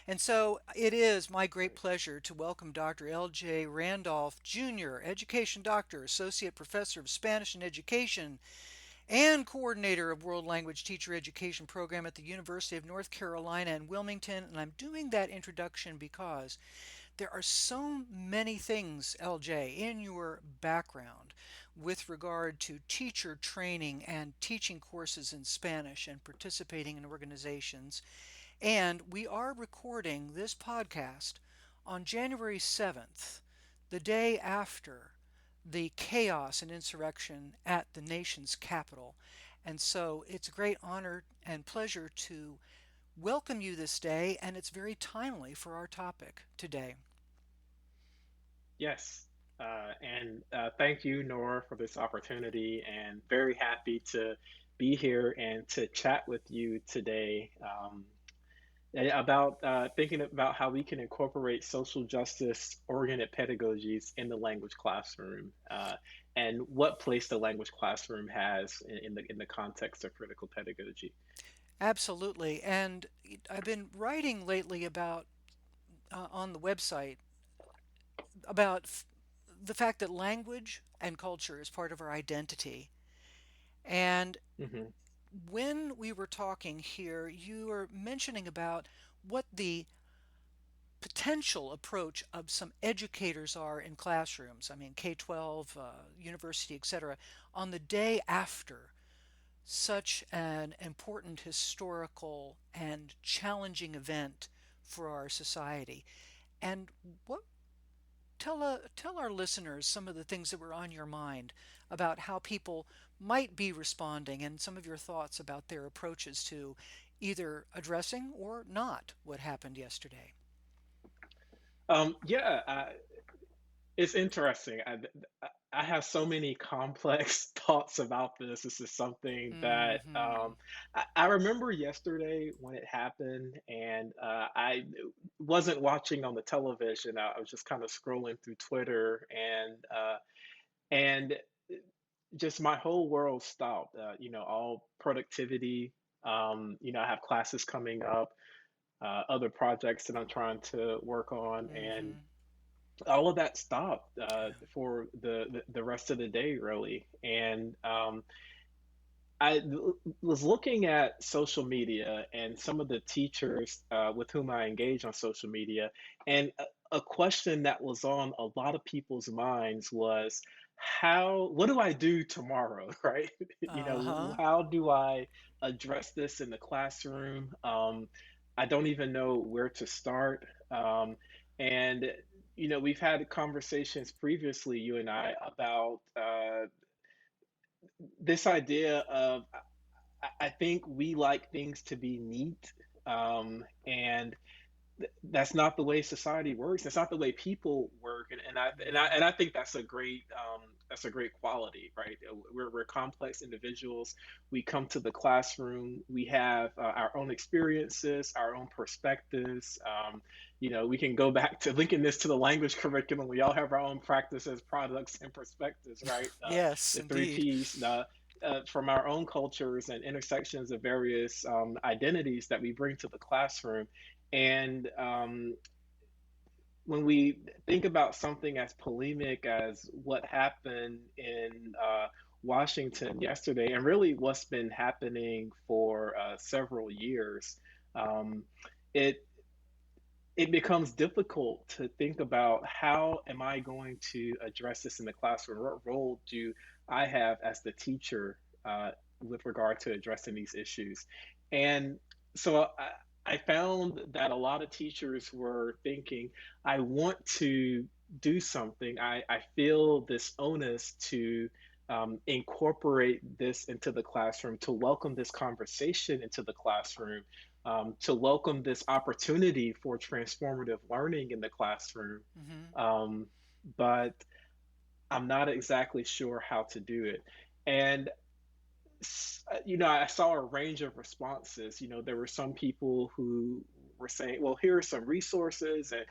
And so it is my great pleasure to welcome Dr. L.J. Randolph, Jr., Education Doctor, Associate Professor of Spanish and Education, and Coordinator of World Language Teacher Education Program at the University of North Carolina in Wilmington. And I'm doing that introduction because there are so many things, LJ, in your background with regard to teacher training and teaching courses in Spanish and participating in organizations. And we are recording this podcast on January 7th, the day after the chaos and insurrection at the nation's capital. And so it's a great honor and pleasure to welcome you this day, and it's very timely for our topic today. Yes. And thank you, Nora, for this opportunity, and very happy to be here and to chat with you today about thinking about how we can incorporate social justice oriented pedagogies in the language classroom and what place the language classroom has in the context of critical pedagogy. Absolutely. And I've been writing lately about on the website about the fact that language and culture is part of our identity. And Hmm. when we were talking here, you were mentioning about what the potential approach of some educators are in classrooms. I mean, K 12, university, etc., on the day after such an important historical and challenging event for our society. And what tell our listeners some of the things that were on your mind about how people might be responding and some of your thoughts about their approaches to either addressing or not what happened yesterday. Yeah, it's interesting. I have so many complex thoughts about this. This is something that Hmm. I remember yesterday when it happened, and I wasn't watching on the television. I was just kind of scrolling through Twitter, and just my whole world stopped. All productivity. I have classes coming up, other projects that I'm trying to work on, and Hmm. all of that stopped Yeah. for the rest of the day, really. And I was looking at social media and some of the teachers with whom I engage on social media, and a question that was on a lot of people's minds was, what do I do tomorrow, right? Uh-huh. How do I address this in the classroom? I don't even know where to start. And we've had conversations previously, you and I, about this idea of I think we like things to be neat, and that's not the way society works. That's not the way people work, and I think that's a great quality, right? We're complex individuals. We come to the classroom. We have our own experiences, our own perspectives. We can go back to linking this to the language curriculum. We all have our own practices, products, and perspectives, right? Yes, The three indeed. P's. From our own cultures and intersections of various identities that we bring to the classroom. And when we think about something as polemic as what happened in Washington yesterday, and really what's been happening for several years, um, it it becomes difficult to think about how am I going to address this in the classroom? What role do I have as the teacher with regard to addressing these issues? And so I found that a lot of teachers were thinking, I want to do something. I feel this onus to incorporate this into the classroom, to welcome this conversation into the classroom, to welcome this opportunity for transformative learning in the classroom. Hmm. Um, but I'm not exactly sure how to do it. And I saw a range of responses. There were some people who were saying, well, here are some resources, and,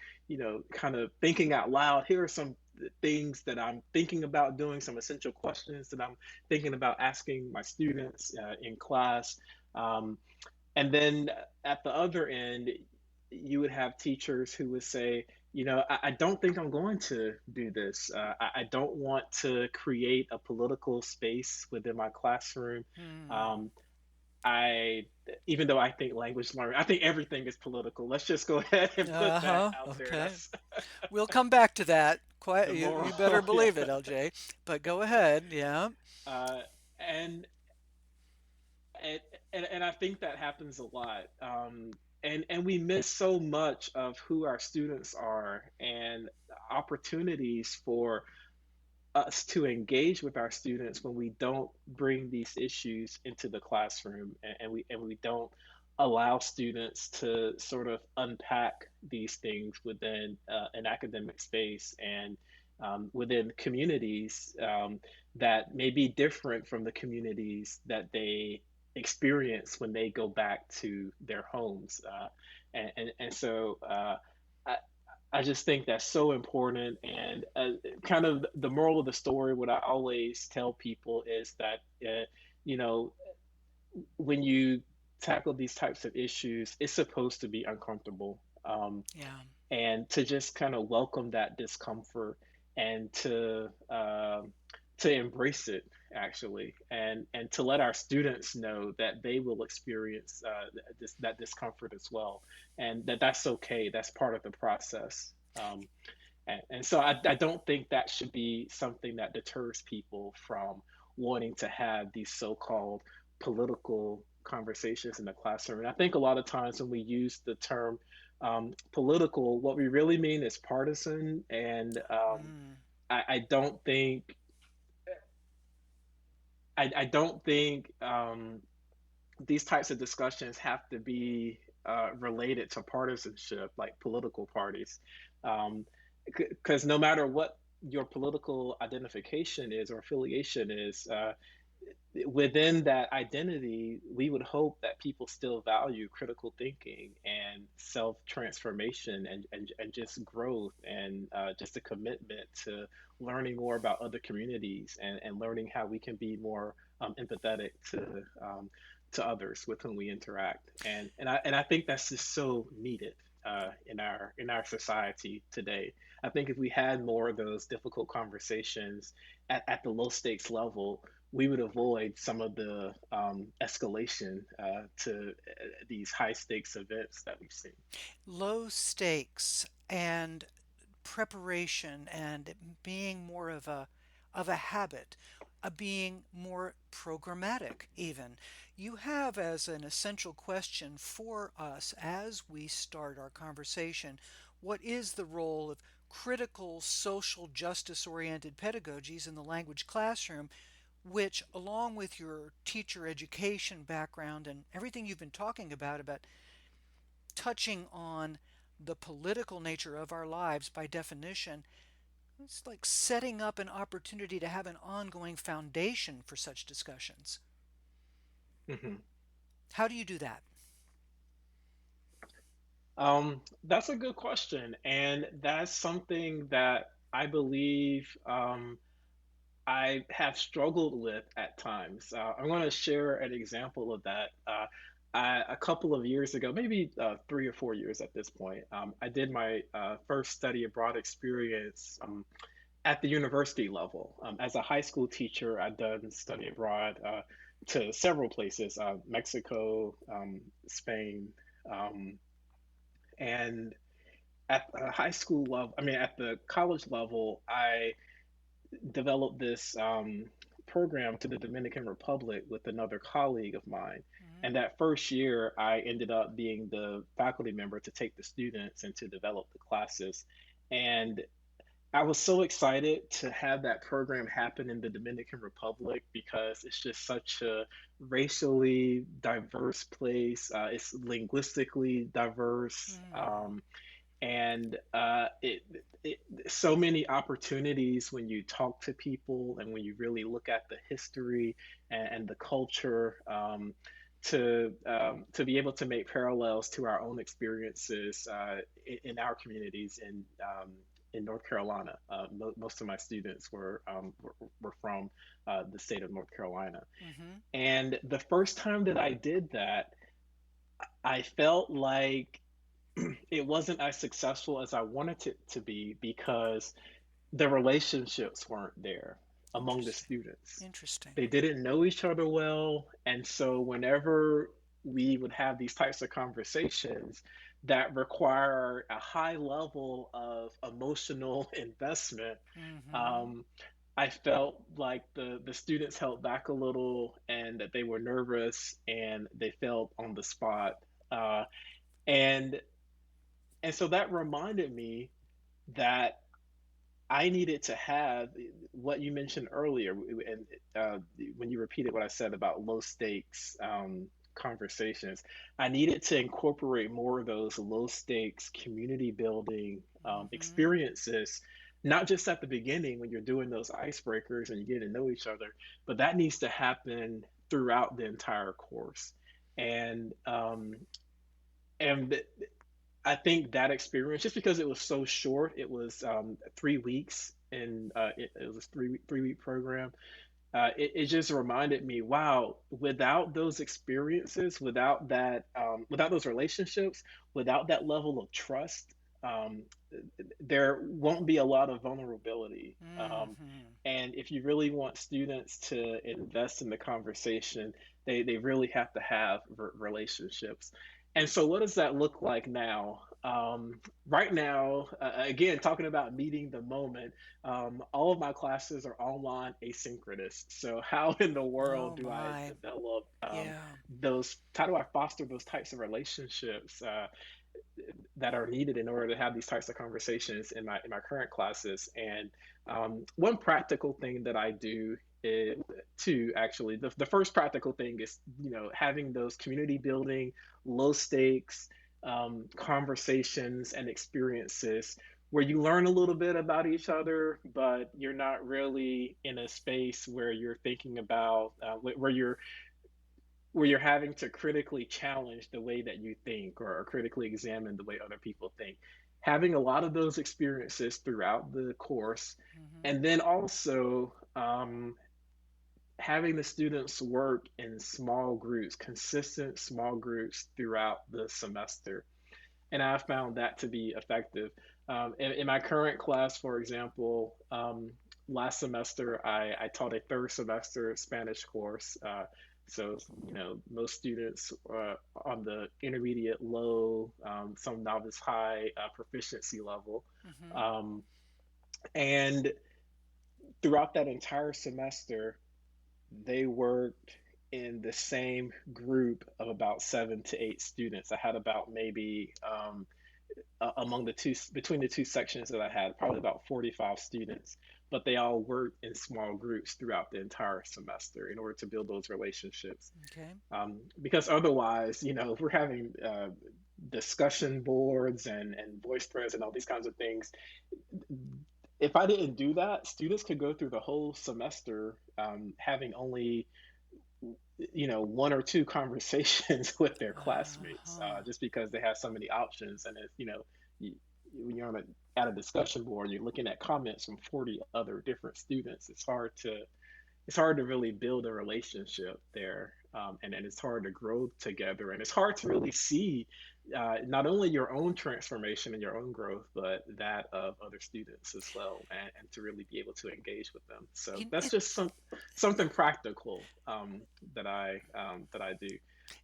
kind of thinking out loud, here are some things that I'm thinking about doing, some essential questions that I'm thinking about asking my students in class. Um, and then at the other end, you would have teachers who would say, I don't think I'm going to do this. I don't want to create a political space within my classroom. Hmm. Um, I, even though I think language learning, I think everything is political. Let's just go ahead and put that Uh-huh. out there. Okay. That's We'll come back to that. Quite, the you moral. better Yeah. believe it, LJ. But go ahead. Yeah. Uh, and and and I think that happens a lot. And we miss so much of who our students are and opportunities for us to engage with our students when we don't bring these issues into the classroom, and we don't allow students to sort of unpack these things within an academic space and within communities that may be different from the communities that they experience when they go back to their homes. And so I, I just think that's so important. And kind of the moral of the story, what I always tell people is that, you know, when you tackle these types of issues, it's supposed to be uncomfortable. Yeah. And to just kind of welcome that discomfort and to embrace it actually, and to let our students know that they will experience that discomfort as well, and that's okay. That's part of the process. And so I don't think that should be something that deters people from wanting to have these so-called political conversations in the classroom. And I think a lot of times when we use the term political, what we really mean is partisan. And Mm. I don't think I don't think these types of discussions have to be related to partisanship, like political parties, because no matter what your political identification is or affiliation is, within that identity, we would hope that people still value critical thinking and self transformation and just growth and just a commitment to learning more about other communities and learning how we can be more empathetic to others with whom we interact. And I think that's just so needed in our society today. I think if we had more of those difficult conversations at the low stakes level, we would avoid some of the escalation to these high stakes events that we've seen. Low stakes and preparation and being more of a habit, being more programmatic even. You have as an essential question for us as we start our conversation, what is the role of critical social justice oriented pedagogies in the language classroom, which, along with your teacher education background and everything you've been talking about touching on the political nature of our lives by definition, it's like setting up an opportunity to have an ongoing foundation for such discussions. Mhm. How do you do that? That's a good question, and that's something that I believe I have struggled with at times. I'm going to share an example of that. A couple of years ago, maybe 3 or 4 years at this point, I did my first study abroad experience at the university level. As a high school teacher, I've done study abroad to several places, Mexico, Spain, um, and at the high school level, I mean, at the college level, I developed this program to the Dominican Republic with another colleague of mine. Mm-hmm. And that first year, I ended up being the faculty member to take the students and to develop the classes. And I was so excited to have that program happen in the Dominican Republic because it's just such a racially diverse place. It's linguistically diverse. Mm. And it so many opportunities when you talk to people and when you really look at the history and the culture, to be able to make parallels to our own experiences in our communities in North Carolina. Most of my students were from the state of North Carolina, Mm-hmm. and the first time that I did that, I felt like it wasn't as successful as I wanted it to be because the relationships weren't there among the Interesting. students. Interesting. They didn't know each other well. And so, whenever we would have these types of conversations that require a high level of emotional investment, Mm-hmm. um, I felt like the students held back a little and that they were nervous and they felt on the spot. Uh, and and so that reminded me that I needed to have what you mentioned earlier, and when you repeated what I said about low stakes conversations, I needed to incorporate more of those low stakes community building Mm-hmm. experiences, not just at the beginning when you're doing those icebreakers and you get to know each other, but that needs to happen throughout the entire course. And and I think that experience, just because it was so short, it was 3 weeks, and it was a three week program. It just reminded me, wow, without those experiences, without those relationships, without that level of trust, um, there won't be a lot of vulnerability. Mm-hmm. And if you really want students to invest in the conversation, they really have to have relationships. And so, what does that look like now? Right now, again, talking about meeting the moment, all of my classes are online asynchronous. So, how in the world Oh do I my. develop Yeah. how do I foster those types of relationships that are needed in order to have these types of conversations in my current classes? And one practical thing that I do is, too, actually, the first practical thing is, having those community building, low stakes conversations and experiences where you learn a little bit about each other, but you're not really in a space where you're thinking about where you're having to critically challenge the way that you think, or critically examine the way other people think. Having a lot of those experiences throughout the course, Mm-hmm. and then also having the students work in small groups, consistent small groups throughout the semester. And I found that to be effective. In my current class, for example, last semester I taught a third semester Spanish course. So, most students on the intermediate, low, some novice, high proficiency level. Mm-hmm. Um, and throughout that entire semester, they worked in the same group of about 7 to 8 students. I had about maybe among the two between the two sections that I had, probably about 45 students, but they all worked in small groups throughout the entire semester in order to build those relationships. Okay. Because otherwise, if we're having discussion boards and voice threads and all these kinds of things, if I didn't do that, students could go through the whole semester having only one or two conversations with their classmates, Uh-huh. just because they have so many options. And when you're at a discussion board, you're looking at comments from 40 other different students. It's hard to really build a relationship there, and it's hard to grow together, and it's hard to really see not only your own transformation and your own growth, but that of other students as well, and to really be able to engage with them. So You, that's it, just something practical that I do.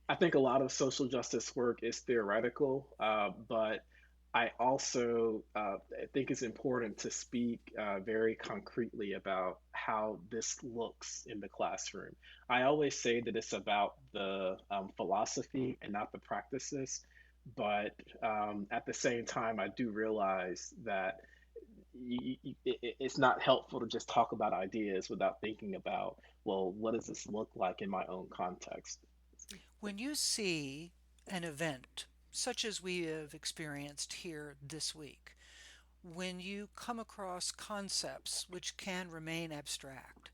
I think a lot of social justice work is theoretical, but I also think it's important to speak very concretely about how this looks in the classroom. I always say that it's about the philosophy and not the practices, but at the same time, I do realize that it's not helpful to just talk about ideas without thinking about, well, what does this look like in my own context? when you see an event such as we have experienced here this week, when you come across concepts which can remain abstract,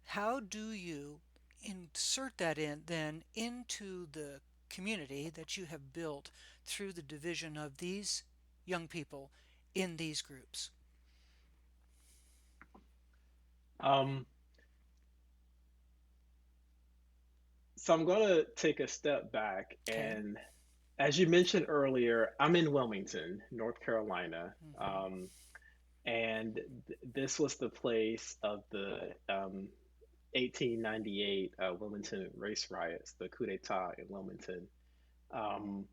how do you insert that in then into the community that you have built through the division of these young people in these groups? Um, so I'm going to take a step back Okay. and as you mentioned earlier, I'm in Wilmington, North Carolina. Hmm. And this was the place of the 1898 Wilmington race riots, the coup d'etat in Wilmington, um,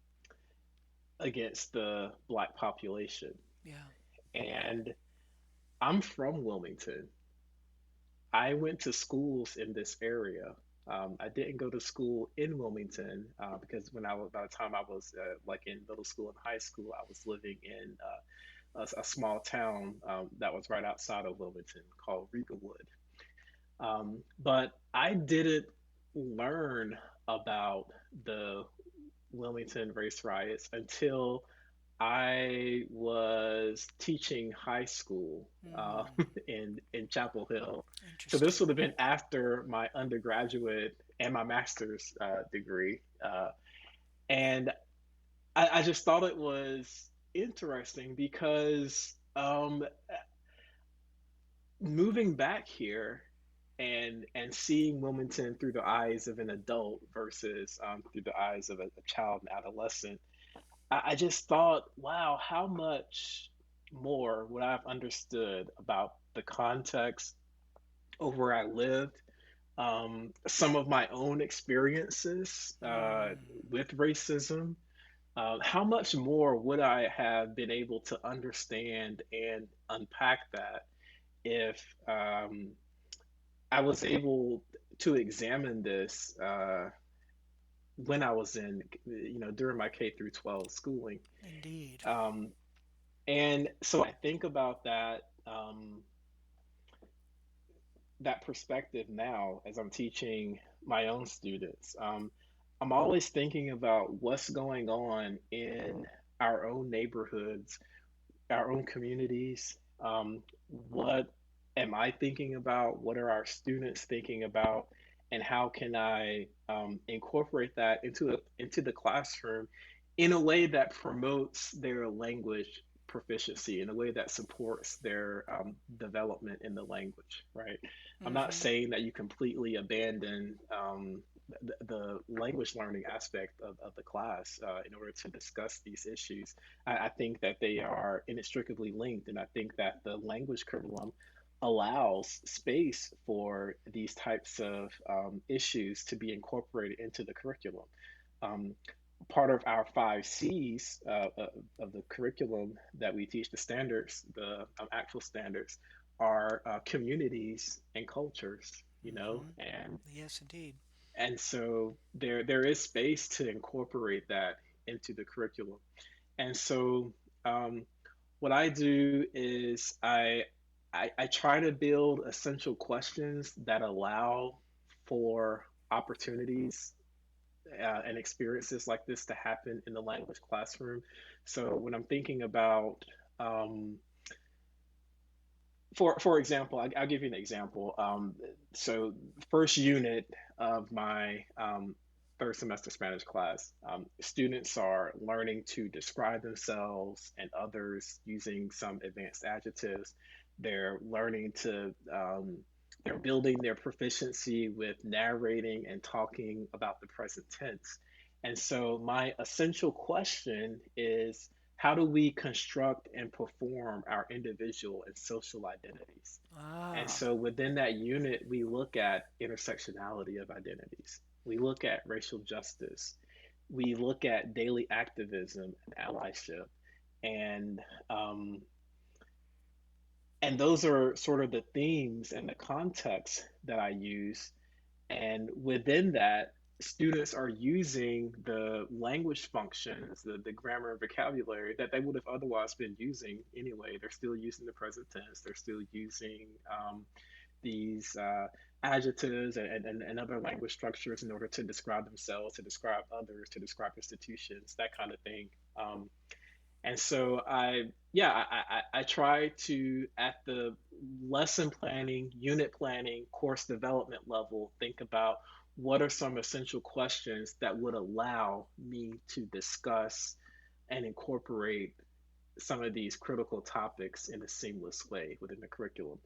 against the black population. Yeah. And I'm from Wilmington. I went to schools in this area. I didn't go to school in Wilmington because by the time I was like in middle school and high school, I was living in a small town that was right outside of Wilmington called Regawood. But I didn't learn about the Wilmington race riots until I was teaching high school Mm, in Chapel Hill. So this interesting. would have been after my undergraduate and my master's degree. And I just thought it was interesting because moving back here and seeing Wilmington through the eyes of an adult versus through the eyes of a child and adolescent, I just thought, wow, how much more would I have understood about the context of where I lived, some of my own experiences Mm, with racism. How much more would I have been able to understand and unpack that if I was able to examine this when I was in, during my K through 12 schooling. indeed. Um, and so I think about that perspective now as I'm teaching my own students. I'm always thinking about what's going on in our own neighborhoods, our own communities. What am I thinking about? What are our students thinking about? And how can I incorporate that into the classroom in a way that promotes their language proficiency, in a way that supports their development in the language, right? I'm not Hmm. saying that you completely abandon the language learning aspect of the class in order to discuss these issues. I think that they are inextricably linked, and I think that the language curriculum allows space for these types of issues to be incorporated into the curriculum. Um, Part of our 5 C's of the curriculum that we teach, the standards, the actual standards, are communities and cultures, Hmm. and Yes, indeed. so there is space to incorporate that into the curriculum. And so um, what I do is I try to build essential questions that allow for opportunities and experiences like this to happen in the language classroom. So when I'm thinking about for example, I'll give you an example. So first unit of my third semester Spanish class, students are learning to describe themselves and others using some advanced adjectives. They're learning to they're building their proficiency with narrating and talking about the present tense. And so my essential question is, how do we construct and perform our individual and social identities? And Ah. so within that unit, we look at intersectionality of identities. We look at racial justice. We look at daily activism and allyship. And um, and those are sort of the themes and the context that I use. And within that, students are using the language functions, the grammar and vocabulary that they would have otherwise been using anyway. They're still using the present tense, they're still using these adjectives and other language structures in order to describe themselves, to describe others, to describe institutions, that kind of thing. And so I try to, at the lesson planning, unit planning, course development level, think about what are some essential questions that would allow me to discuss and incorporate some of these critical topics in a seamless way within the curriculum.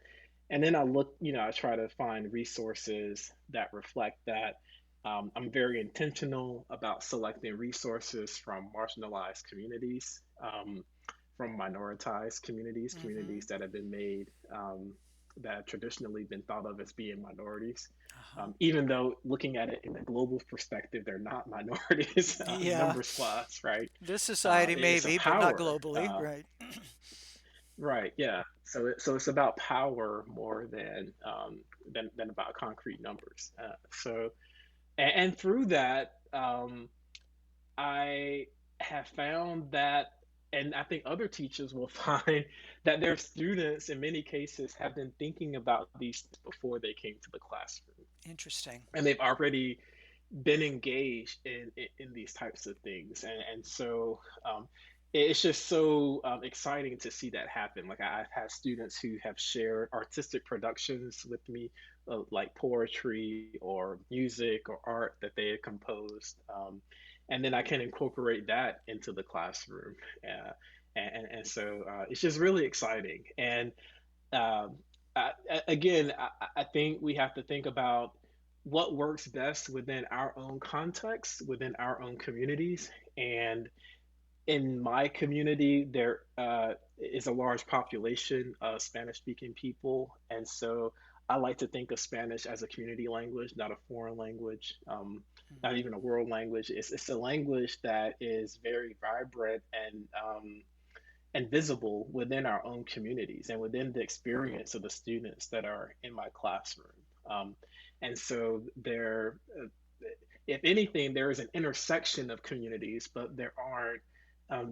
And then I try to find resources that reflect that. I'm very intentional about selecting resources from marginalized communities, from minoritized communities, Mm-hmm. communities that have been made, that have traditionally been thought of as being minorities. Uh-huh. Even though looking at it in a global perspective, they're not minorities, Yeah. numbers wise, right? This society It's a maybe, but not power, globally, right? right? Yeah. So it's about power more than about concrete numbers. And through that, I have found that, and I think other teachers will find that their students, in many cases, have been thinking about these things before they came to the classroom, Interesting. and they've already been engaged in these types of things, and so it's just so exciting to see that happen. Like I've had students who have shared artistic productions with me, like poetry or music or art that they had composed, and then I can incorporate that into the classroom, and so it's just really exciting. And um, again, I think we have to think about what works best within our own context, within our own communities. And in my community, there is a large population of Spanish speaking people. And so I like to think of Spanish as a community language, not a foreign language, not Hmm. even a world language. It's a language that is very vibrant and visible within our own communities and within the experience of the students that are in my classroom. Um, and so if anything, there is an intersection of communities, but there aren't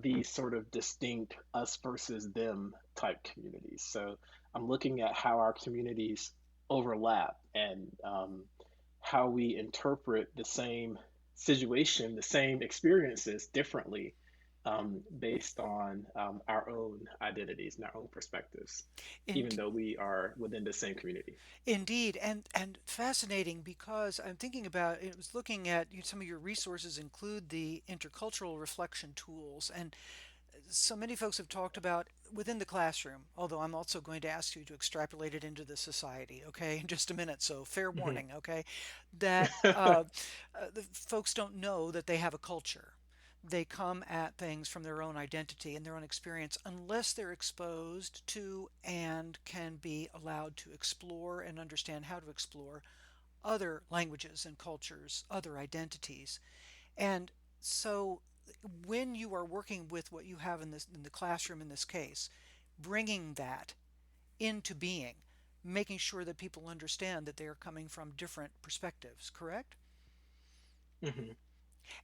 these sort of distinct us versus them type communities. So I'm looking at how our communities overlap and how we interpret the same situation, the same experiences differently based on our own identities and our own perspectives, even In, though we are within the same community. Indeed, and fascinating because I'm thinking about it was looking at some of your resources include the intercultural reflection tools, and so many folks have talked about within the classroom, although I'm also going to ask you to extrapolate it into the society, okay, in just a minute. So, fair Mhm. warning, okay, that the folks don't know that they have a culture. They come at things from their own identity and their own experience unless they're exposed to and can be allowed to explore and understand how to explore other languages and cultures, other identities. And so when you are working with what you have in this in the classroom in this case, bringing that into being, making sure that people understand that they are coming from different perspectives, correct? Mhm.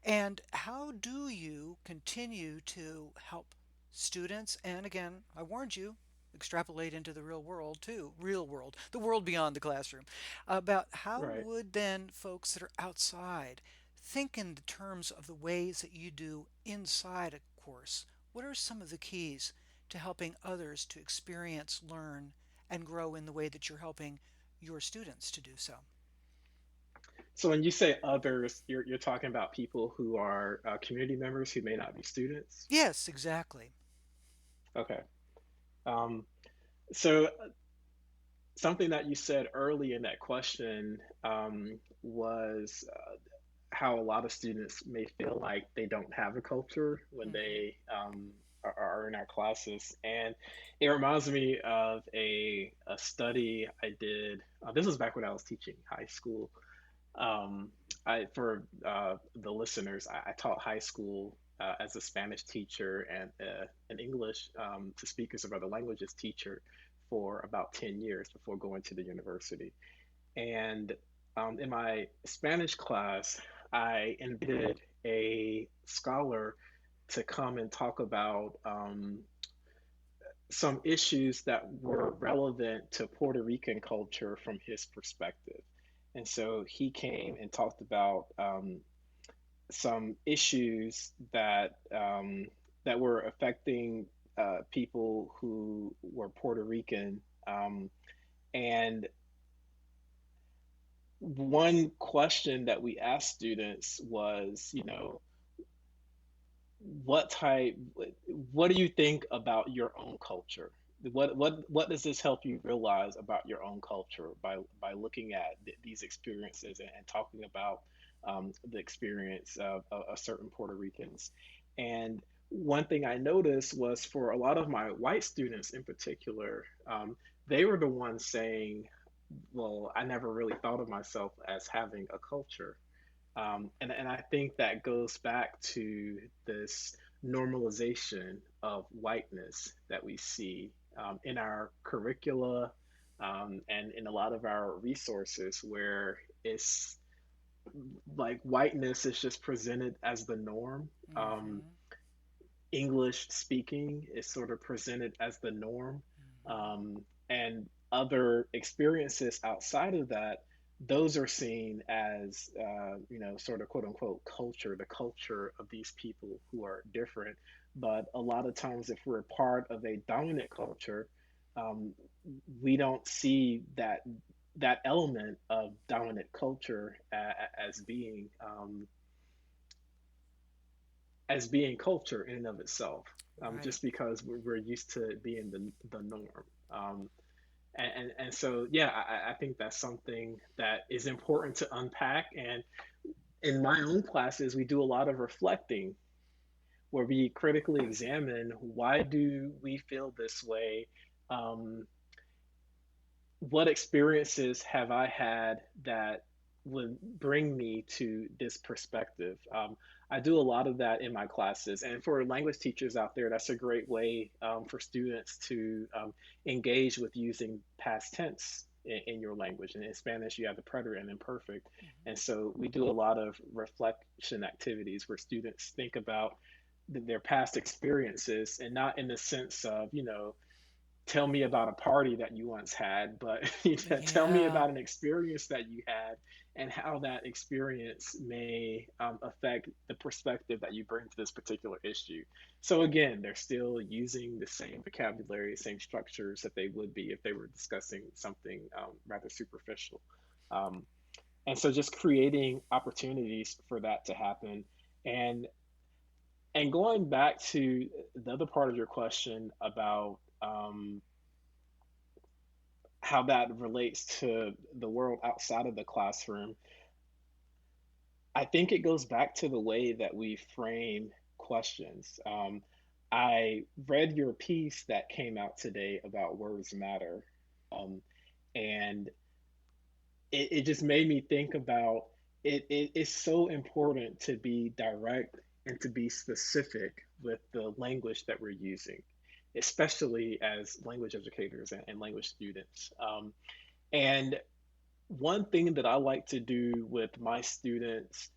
And how do you continue to help students? And again, I warned you, extrapolate into the real world too, real world, the world beyond the classroom. About how Right. would then folks that are outside think in the terms of the ways that you do inside a course? What are some of the keys to helping others to experience, learn, and grow in the way that you're helping your students to do so? So when you say others, you're talking about people who are community members who may not be students. Yes, exactly. Okay. Um, so something that you said early in that question was how a lot of students may feel like they don't have a culture when Hmm. they are in our classes. And it reminds me of a study I did. This was back when I was teaching high school. For the listeners, I taught high school as a Spanish teacher and an English to speakers of other languages teacher for about 10 years before going to the university. And in my Spanish class, I invited a scholar to come and talk about some issues that were relevant to Puerto Rican culture from his perspective. And so he came and talked about some issues that were affecting people who were Puerto Rican. And one question that we asked students was, what type, what do you think about your own culture? What does this help you realize about your own culture by looking at these experiences and talking about the experience of certain Puerto Ricans. And one thing I noticed was for a lot of my white students in particular, they were the ones saying, well, I never really thought of myself as having a culture. And I think that goes back to this normalization of whiteness that we see in our curricula and in a lot of our resources, where it's like whiteness is just presented as the norm. Mm-hmm. English speaking is sort of presented as the norm. Mm-hmm. And other experiences outside of that, those are seen as, sort of quote unquote culture, the culture of these people who are different. But a lot of times, if we're part of a dominant culture, um, we don't see that element of dominant culture as being culture in and of itself, Right. just because we're used to being the norm. And so, yeah, I think that's something that is important to unpack. And in my own classes, we do a lot of reflecting where we critically examine, why do we feel this way? Um, what experiences have I had that would bring me to this perspective? I do a lot of that in my classes. And for language teachers out there, that's a great way for students to engage with using past tense in your language. And in Spanish, you have the preterite and imperfect. Mm-hmm. And so we do a lot of reflection activities where students think about their past experiences, and not in the sense of, tell me about a party that you once had, but tell me Yeah. about an experience that you had and how that experience may affect the perspective that you bring to this particular issue. So, again, they're still using the same vocabulary, same structures that they would be if they were discussing something rather superficial. Um, and so, just creating opportunities for that to happen. And and going back to the other part of your question about how that relates to the world outside of the classroom, I think it goes back to the way that we frame questions. I read your piece that came out today about words matter, um, and it just made me think about it's so important to be direct and to be specific with the language that we're using, especially as language educators and language students. And one thing that I like to do with my students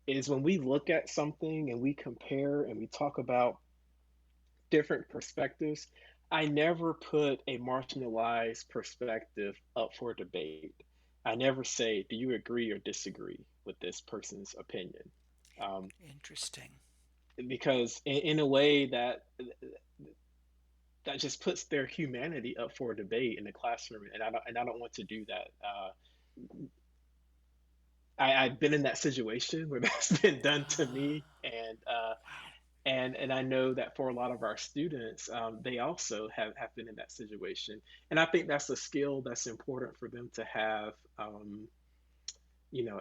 is when we look at something and we compare and we talk about different perspectives, I never put a marginalized perspective up for debate. I never say, do you agree or disagree with this person's opinion? Um, Interesting. because in a way that just puts their humanity up for debate in the classroom, and I don't want to do that. I've been in that situation where that's been done to me, Wow. and I know that for a lot of our students, they also have been in that situation, and I think that's a skill that's important for them to have.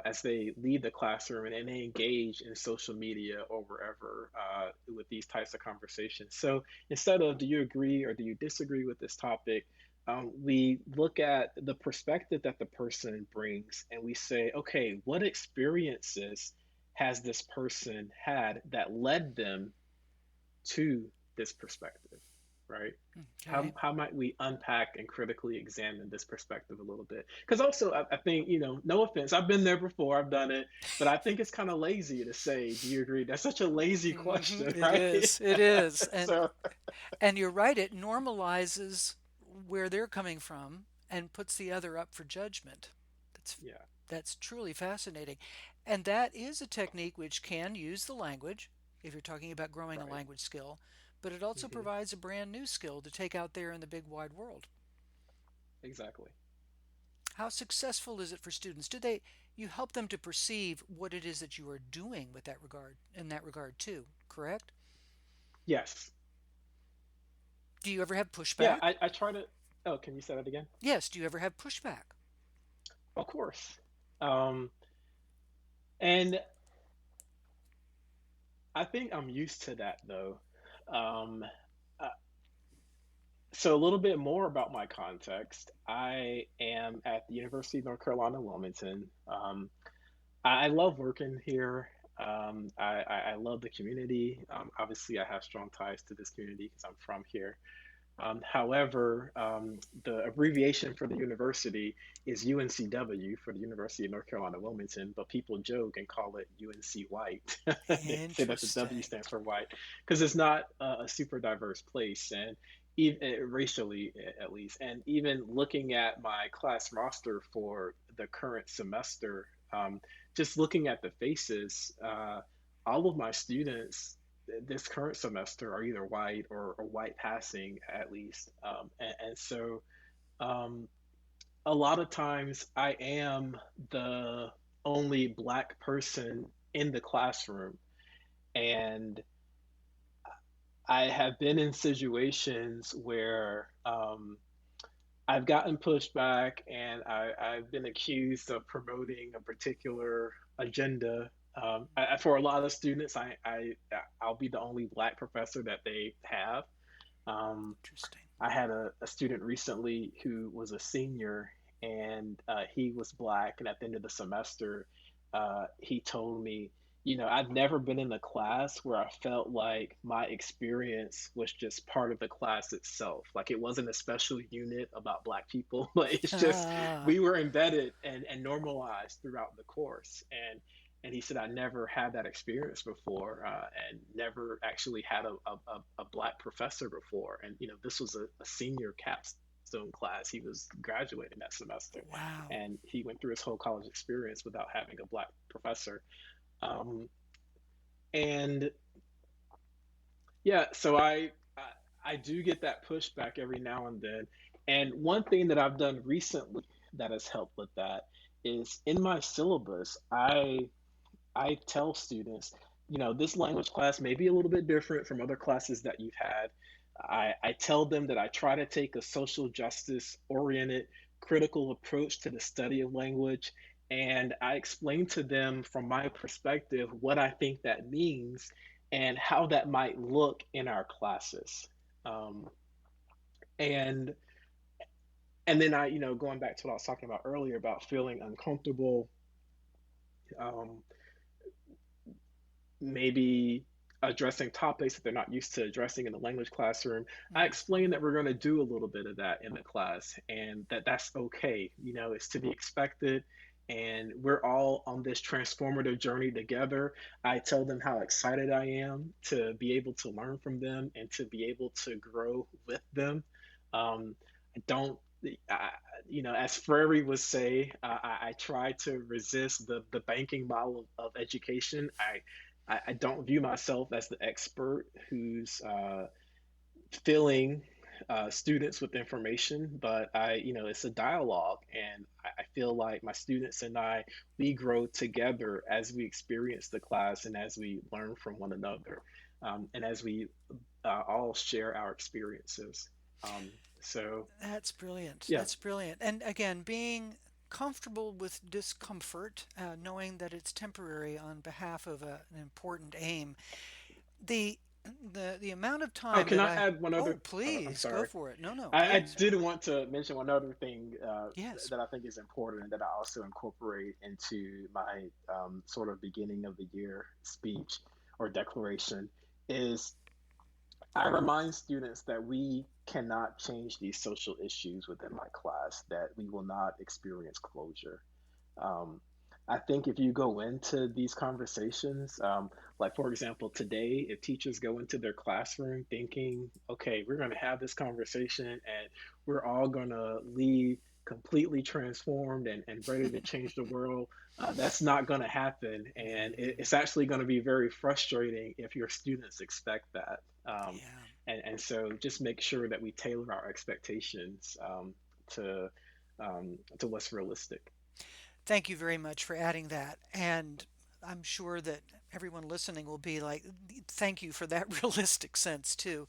As they leave the classroom and they engage in social media or wherever with these types of conversations. So instead of, do you agree or do you disagree with this topic, we look at the perspective that the person brings and we say, okay, what experiences has this person had that led them to this perspective, right? How, Okay. how might we unpack and critically examine this perspective a little bit? Because also, I think, no offense, I've been there before, I've done it, but I think it's kind of lazy to say, do you agree? That's such a lazy Hmm. question, It right? is. It is. So, And you're right, it normalizes where they're coming from and puts the other up for judgment. That's yeah, that's truly fascinating. And that is a technique which can use the language if you're talking about growing a right. language skill, but it also Hmm. provides a brand new skill to take out there in the big wide world. Exactly. How successful is it for students? Do they you help them to perceive what it is that you are doing with that regard in that regard too, correct? Yes. Do you ever have Yeah, pushback? I try to. Oh, can you say that again? Yes, do you ever have pushback? Of course. Um, And I think I'm used to that though. Um, uh, so a little bit more about my context. I am at the University of North Carolina, Wilmington. I love working here. I love the community. Obviously, I have strong ties to this community because I'm from here. However, the abbreviation for the university is UNCW for the University of North Carolina Wilmington, but people joke and call it UNC White. They say that the W Interesting. stands for white because it's not a super diverse place, and even racially at least. And even looking at my class roster for the current semester, just looking at the faces, all of my students this current semester are either white or white passing at least. And so um, a lot of times I am the only black person in the classroom. And I have been in situations where I've gotten pushback and I've been accused of promoting a particular agenda. For a lot of students, I'll be the only black professor that they have. Um, Interesting. I had a student recently who was a senior and he was black. And at the end of the semester, he told me, I've never been in a class where I felt like my experience was just part of the class itself. Like it wasn't a special unit about black people, but it's just Ah, we were embedded and normalized throughout the course. And he said, I never had that experience before and never actually had a black professor before. And, this was a senior capstone class. He was graduating that semester. wow. And he went through his whole college experience without having a black professor. Um, and yeah, so I do get that pushback every now and then. And one thing that I've done recently that has helped with that is in my syllabus, I tell students, this language class may be a little bit different from other classes that you've had. I tell them that I try to take a social justice oriented, critical approach to the study of language. And I explain to them from my perspective what I think that means and how that might look in our classes. Um, and and then going back to what I was talking about earlier about feeling uncomfortable, um, maybe addressing topics that they're not used to addressing in the language classroom. I Mm. explain that we're going to do a little bit of that in the class and that's okay. It's to be expected. And we're all on this transformative journey together. I tell them how excited I am to be able to learn from them and to be able to grow with them. I don't, I, as Freire would say, I try to resist the banking model of education. I don't view myself as the expert who's filling students with information, but it's a dialogue, and I feel like my students and we grow together as we experience the class and as we learn from one another, and as we all share our experiences. Um, so, That's brilliant. yeah, That's brilliant. And again, being comfortable with discomfort, knowing that it's temporary on behalf of an important aim. The the amount of Oh, time can that I I add one oh other? I'm please go sorry. for it. No, no, I please. did want to mention one other thing Yes. that I think is important and that I also incorporate into my sort of beginning of the year speech or declaration is I remind students that we cannot change these social issues within my class, that we will not experience closure. Um, I think if you go into these conversations, like for example, today, if teachers go into their classroom thinking, okay, we're going to have this conversation and we're all going to leave completely transformed and ready to change the world, that's not going to happen. And it's actually going to be very frustrating if your students expect that. Yeah. And so just make sure that we tailor our expectations to, to what's realistic. Thank you very much for adding that. And I'm sure that everyone listening will be like, thank you for that realistic sense too.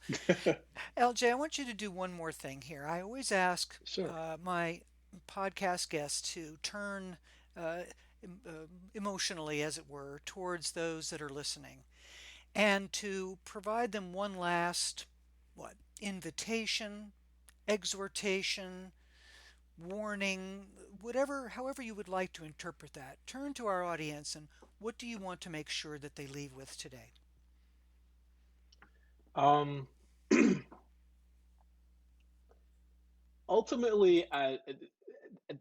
LJ, I want you to do one more thing here. I always ask Sure. my podcast guests to turn emotionally, as it were, towards those that are listening, and to provide them one last, what, invitation, exhortation, warning, whatever, however you would like to interpret that. Turn to our audience and what do you want to make sure that they leave with today? Um, ultimately,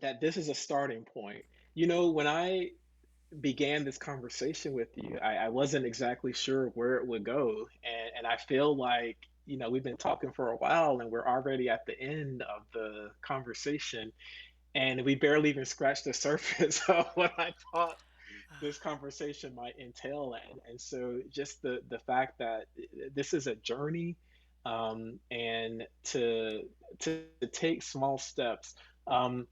that this is a starting point. When I began this conversation with you, I wasn't exactly sure where it would go. And I feel like, we've been talking for a while and we're already at the end of the conversation. And we barely even scratched the surface of what I thought this conversation might entail. And so just the fact that this is a journey, and to take small steps. Um,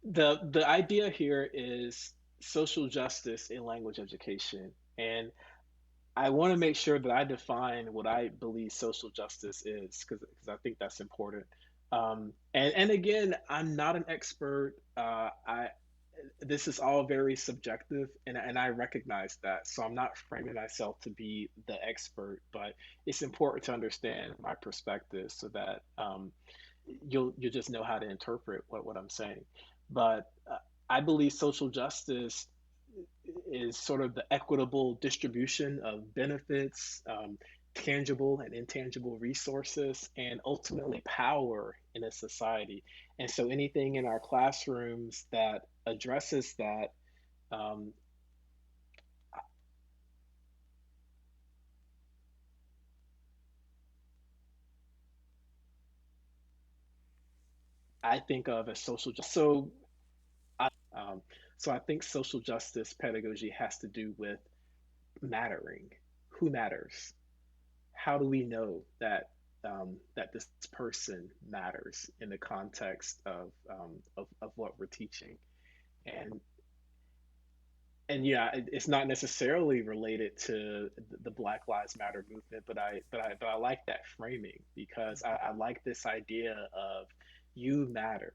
the idea here is social justice in language education, and I want to make sure that I define what I believe social justice is, because I think that's important. And again, I'm not an expert. I This is all very subjective, and I recognize that. So I'm not framing myself to be the expert, but it's important to understand my perspective so that you'll just know how to interpret what I'm saying. But I believe social justice is sort of the equitable distribution of benefits, tangible and intangible resources, and ultimately power in a society. And so anything in our classrooms that addresses that, um, I think of as social justice. So I think social justice pedagogy has to do with mattering. Who matters? How do we know that this person matters in the context of what we're teaching? And yeah, it's not necessarily related to the Black Lives Matter movement, but I like that framing because I like this idea of you matter.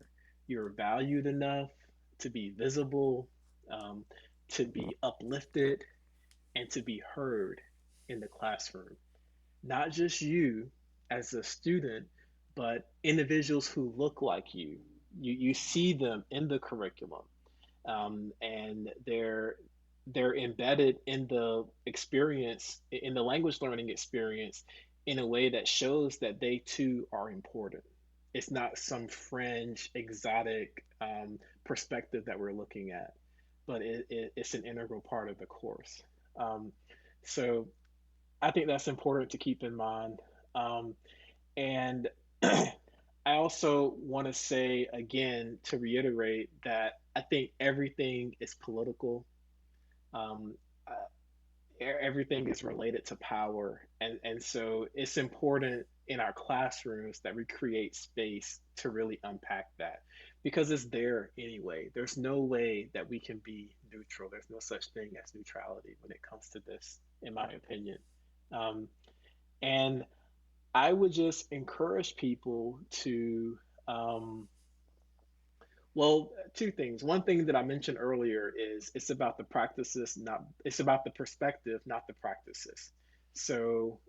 You're valued enough to be visible, um, to be uplifted, and to be heard in the classroom. Not just you as a student, but individuals who look like you. You see them in the curriculum, and they're embedded in the experience, in the language learning experience, in a way that shows that they too are important. It's not some fringe, exotic perspective that we're looking at, but it's an integral part of the course. Um, so I think that's important to keep in mind. And I also want to say again, to reiterate, that I think everything is political. Um, uh, Everything is related to power. And so it's important in our classrooms that we create space to really unpack that because it's there anyway. There's no way that we can be neutral. There's no such thing as neutrality when it comes to this, in my opinion. Um, and I would just encourage people to, um, well, two things. One thing that I mentioned earlier is it's about the practices, not it's about the perspective, not the practices. So,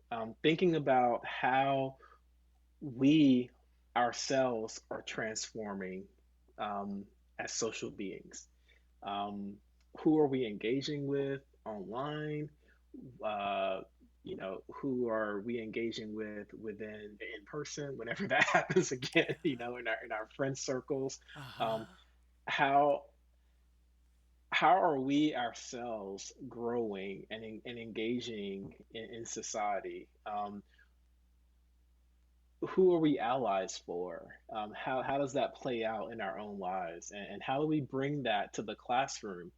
thinking about how we ourselves are transforming, as social beings. Um, who are we engaging with online? Uh, who are we engaging with within in person whenever that happens again, in our friend circles. Um, Uh-huh. how how are we ourselves growing and engaging in society? Who are we allies for? How does that play out in our own lives? And how do we bring that to the classroom?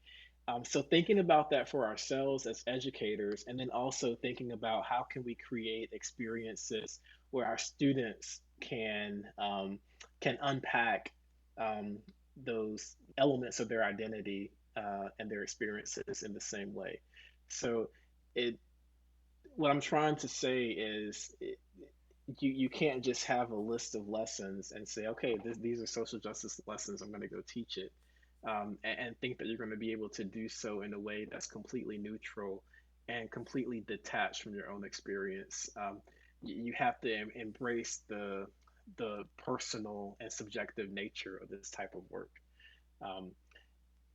So thinking about that for ourselves as educators, and then also thinking about how can we create experiences where our students can unpack those elements of their identity and their experiences in the same way. So it what I'm trying to say is you can't just have a list of lessons and say, okay, these are social justice lessons. I'm going to go teach it. and think that you're going to be able to do so in a way that's completely neutral and completely detached from your own experience. You have to embrace the personal and subjective nature of this type of work. Um,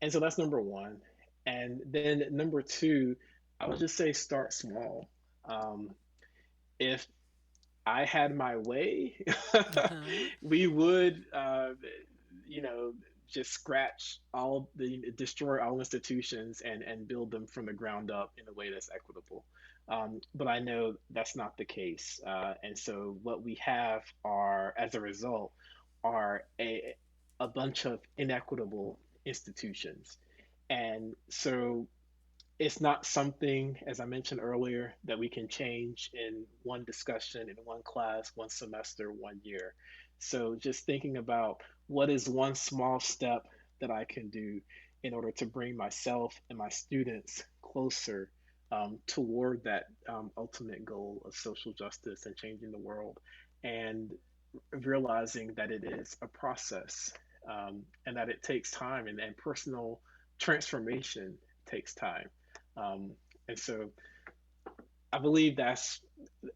and so that's number one. And then number two, I would just say start small. Um, if I had my way, Uh-huh. we would, you know, just scratch destroy all institutions and build them from the ground up in a way that's equitable. But I know that's not the case. And so what we have are, as a result, are a bunch of inequitable institutions. And so it's not something, as I mentioned earlier, that we can change in one discussion, in one class, one semester, 1 year. So just thinking about what is one small step that I can do in order to bring myself and my students closer toward that ultimate goal of social justice and changing the world, and realizing that it is a process, and that it takes time, and personal transformation takes time. Um, and so I believe that's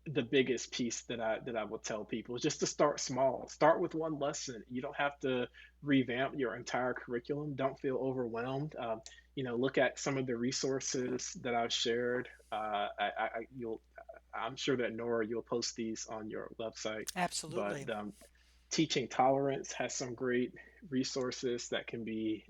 the biggest piece that I will tell people, is just to start small. Start with one lesson. You don't have to revamp your entire curriculum. Don't feel overwhelmed. Look at some of the resources that I've shared. I'm sure that Nora, you'll post these on your website. Absolutely. But Teaching Tolerance has some great resources that can be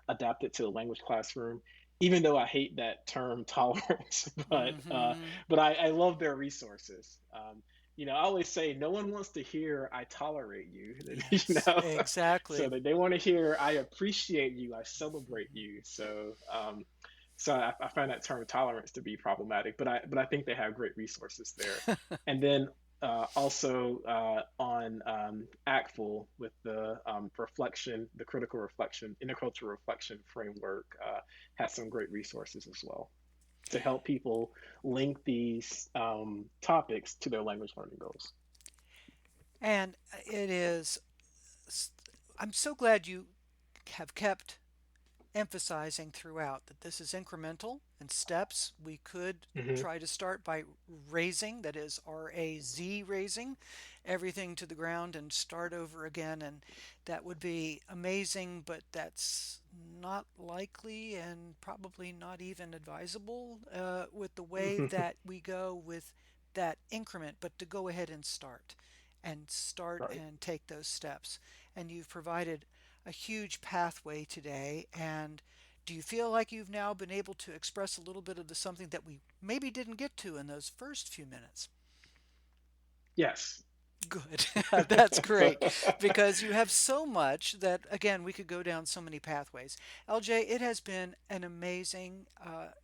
adapted to the language classroom. Even though I hate that term tolerance, but Hmm. I love their resources. I always say no one wants to hear "I tolerate you," Yes, so exactly. that they want to hear "I appreciate you," "I celebrate you." So find that term tolerance to be problematic, but I think they have great resources there. And then also on ACTFL with the reflection, the critical reflection, intercultural reflection framework, has some great resources as well to help people link these topics to their language learning goals. And it is, I'm so glad you have kept emphasizing throughout that this is incremental and steps. We could Hmm. try to start by raising, that is RAZ, raising everything to the ground and start over again. And that would be amazing, but that's not likely and probably not even advisable with the way that we go with that increment, but to go ahead and start Right. and take those steps. And you've provided a huge pathway today. And do you feel like you've now been able to express a little bit of the something that we maybe didn't get to in those first few minutes? Yes. Good. That's great because you have so much that, again, we could go down so many pathways. LJ, it has been an amazing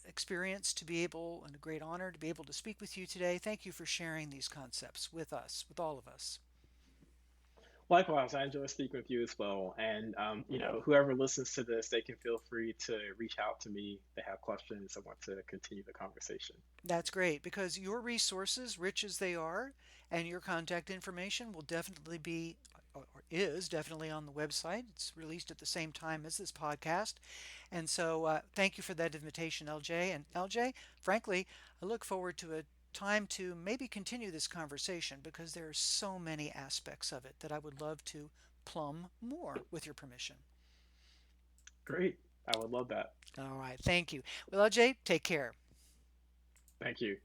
experience to be able, and a great honor to be able to speak with you today. Thank you for sharing these concepts with us, with all of us. Likewise, I enjoy speaking with you as well. And whoever listens to this, they can feel free to reach out to me if they have questions. I want to continue the conversation. That's great because your resources, rich as they are, and your contact information will definitely be, or is definitely on the website. It's released at the same time as this podcast. And so thank you for that invitation, LJ. And LJ, frankly, I look forward to a time to maybe continue this conversation because there are so many aspects of it that I would love to plumb more with your permission. Great. I would love that. All right. Thank you. Well, LJ, take care. Thank you.